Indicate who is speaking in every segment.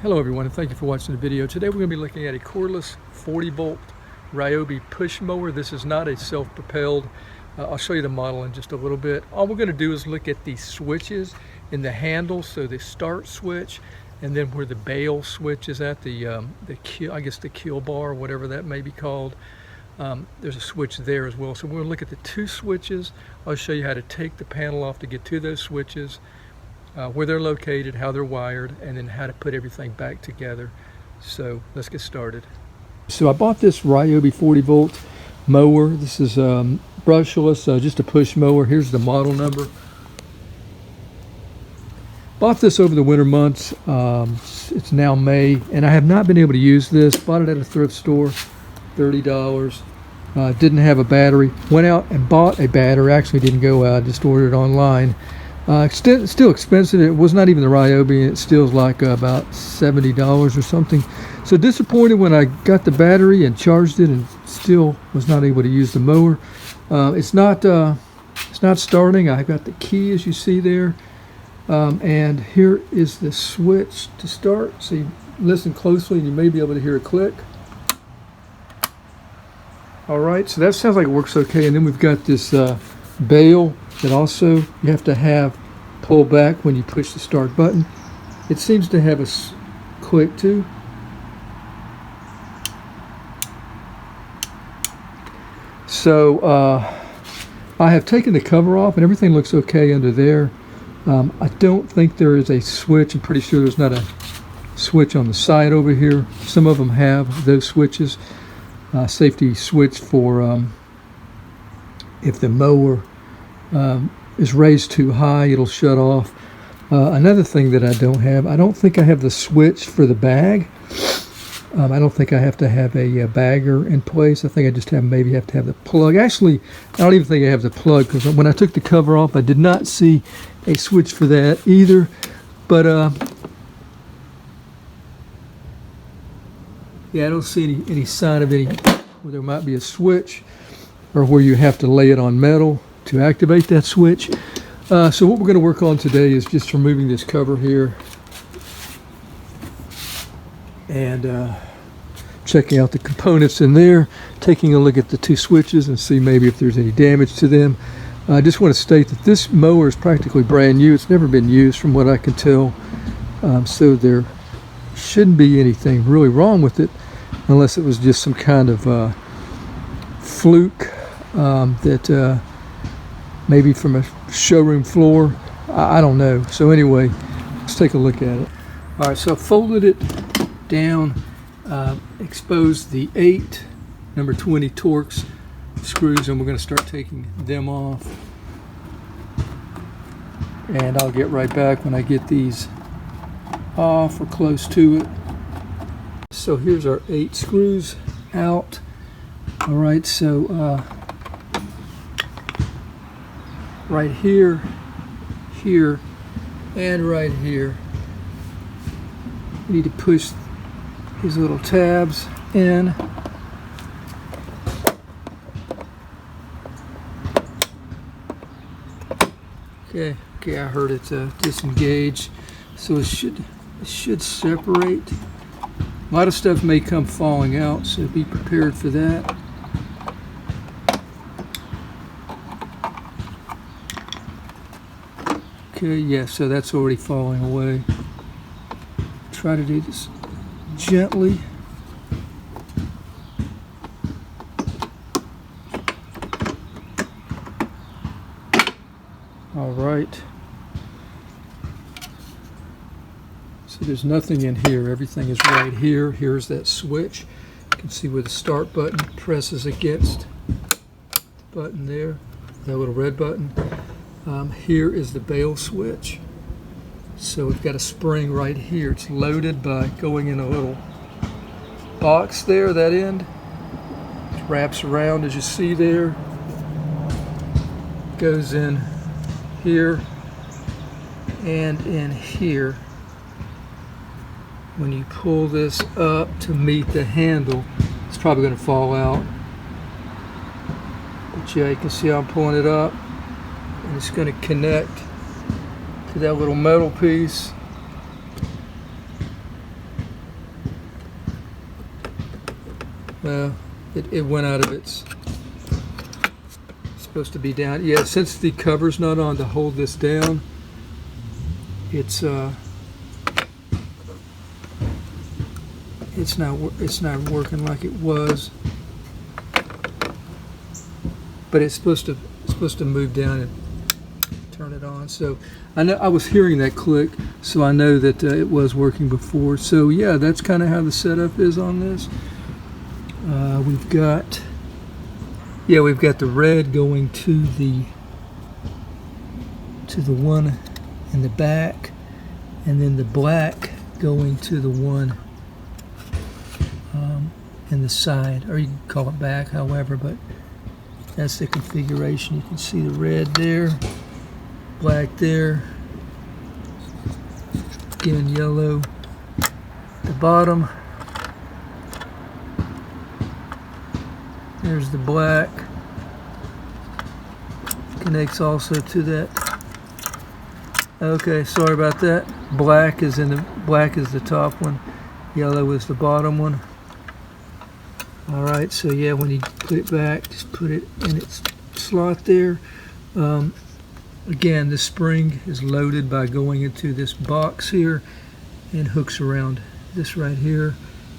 Speaker 1: Hello everyone, and thank you for watching the video. Today we're going to be looking at a cordless 40-volt RYOBI push mower. This is not a self-propelled. I'll show you the model in just a little bit. All we're going to do is look at the switches in the handle, so the start switch, and then where the bail switch is at, the kill bar, whatever that may be called. There's a switch there as well. So we're going to look at the two switches. I'll show you how to take the panel off to get to those switches. Where they're located, how they're wired, and then how to put everything back together. So let's get started. So I bought this RYOBI 40-volt mower. This is brushless, just a push mower. Here's the model number. Bought this over the winter months. It's now May, and I have not been able to use this. Bought it at a thrift store, $30. Didn't have a battery. Went out and bought a battery. Actually didn't go out, just ordered it online. Still expensive. It was not even the RYOBI. It still is like about $70 or something. So disappointed when I got the battery and charged it and still was not able to use the mower. It's not starting. I got the key, as you see there, and here is the switch to start. So you listen closely and you may be able to hear a click. All right, so that sounds like it works okay. And then we've got this bail that also you have to have pull back when you push the start button. It seems to have a click too. So I have taken the cover off and everything looks okay under there. I don't think there is a switch. I'm pretty sure there's not a switch on the side over here. Some of them have those switches. Safety switch for if the mower is raised too high, it'll shut off. Another thing that I don't think I have the switch for the bag. I don't think I have to have a bagger in place. I think I just maybe have to have the plug. Actually, I don't even think I have the plug, because when I took the cover off, I did not see a switch for that either. But yeah, I don't see any sign of where there might be a switch or where you have to lay it on metal to activate that switch. So what we're going to work on today is just removing this cover here and checking out the components in there, taking a look at the two switches and see maybe if there's any damage to them. I just want to state that this mower is practically brand new. It's never been used from what I can tell, so there shouldn't be anything really wrong with it unless it was just some kind of fluke that maybe from a showroom floor. I don't know. So anyway, let's take a look at it. All right, so I folded it down, exposed the 8 number 20 Torx screws, and we're going to start taking them off. And I'll get right back when I get these off or close to it. So here's our 8 screws out. All right, so right here, here, and right here, you need to push these little tabs in. Okay, I heard it disengage, so it should separate. A lot of stuff may come falling out, so be prepared for that. Okay, yeah, so that's already falling away. Try to do this gently. All right. So there's nothing in here. Everything is right here. Here's that switch. You can see where the start button presses against the button there, that little red button. Here is the bail switch. So we've got a spring right here. It's loaded by going in a little box there, that end. It wraps around, as you see there. Goes in here and in here. When you pull this up to meet the handle, it's probably going to fall out. But yeah, you can see how I'm pulling it up. And it's going to connect to that little metal piece. It went out of its, it's supposed to be down. Yeah, since the cover's not on to hold this down, it's not working like it was. But it's supposed to move down and turn it on. So I know I was hearing that click, so I know that it was working before. So yeah, that's kind of how the setup is on this. We've got the red going to the one in the back, and then the black going to the one in the side, or you can call it back, however, but that's the configuration. You can see the red there, black there, again yellow at the bottom. There's the black, connects also to that. Okay, sorry about that. Black is the top one, yellow is the bottom one. All right, so yeah, when you put it back, just put it in its slot there. Again, the spring is loaded by going into this box here and hooks around. This right here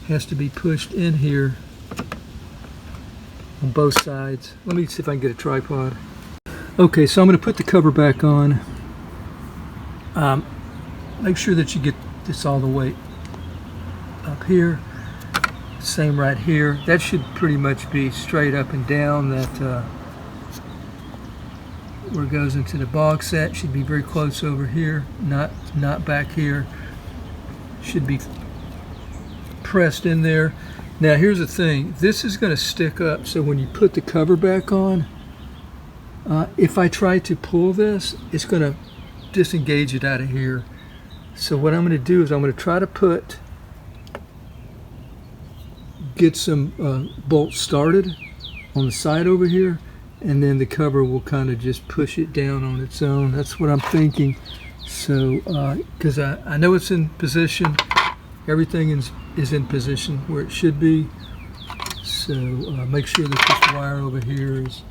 Speaker 1: has to be pushed in here on both sides. Let me see if I can get a tripod. Okay, so I'm going to put the cover back on. Make sure that you get this all the way up here. Same right here. That should pretty much be straight up and down. That where it goes into the box, that should be very close over here, not back here. Should be pressed in there. Now here's the thing, this is going to stick up, so when you put the cover back on, if I try to pull this, it's going to disengage it out of here. So what I'm going to do is I'm going to try to get some bolts started on the side over here, and then the cover will kind of just push it down on its own. That's what I'm thinking. So because I know it's in position, everything is in position where it should be. So make sure that this wire over here is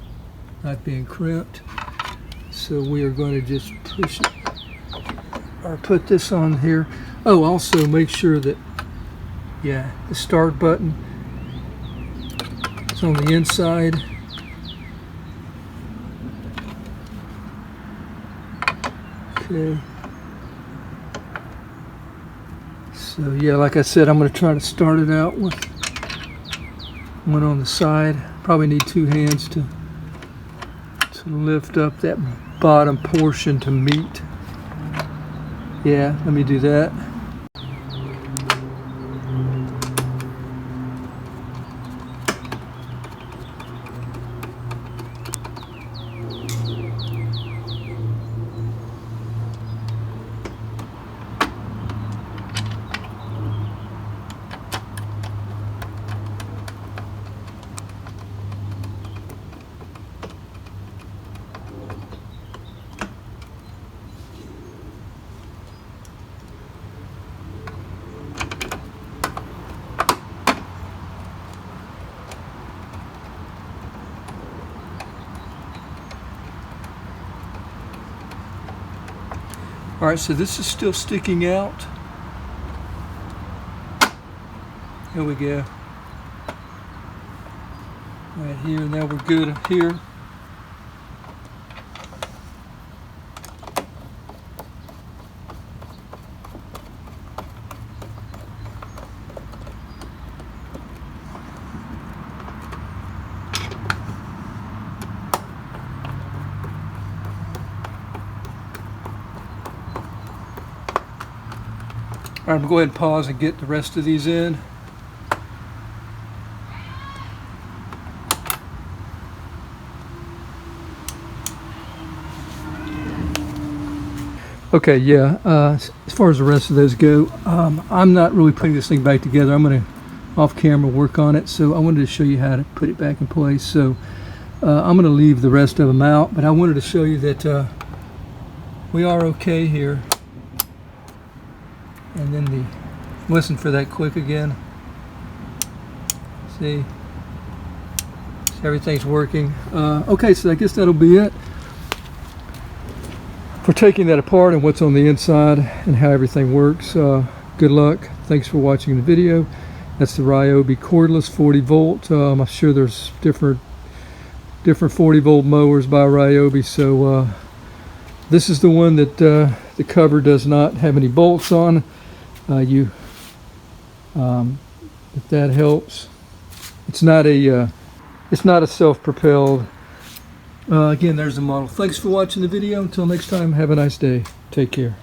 Speaker 1: not being crimped. So we are going to just push it, or put this on here. Oh, also make sure that, yeah, the start button is on the inside. Okay. So yeah, like I said, I'm going to try to start it out with one on the side. Probably need two hands to lift up that bottom portion to meet. Yeah, let me do that. All right, so this is still sticking out. Here we go. Right here, now we're good here. All right, I'm going to go ahead and pause and get the rest of these in. Okay, yeah, as far as the rest of those go, I'm not really putting this thing back together. I'm going to off camera work on it, so I wanted to show you how to put it back in place. So I'm going to leave the rest of them out, but I wanted to show you that we are okay here. And then listen for that click again. See, Everything's working. Okay, so I guess that'll be it for taking that apart and what's on the inside and how everything works. Good luck. Thanks for watching the video. That's the RYOBI cordless 40 volt. I'm sure there's different 40 volt mowers by RYOBI. So this is the one that the cover does not have any bolts on. If that helps. It's not a self-propelled. Again, there's the model. Thanks for watching the video. Until next time, have a nice day. Take care.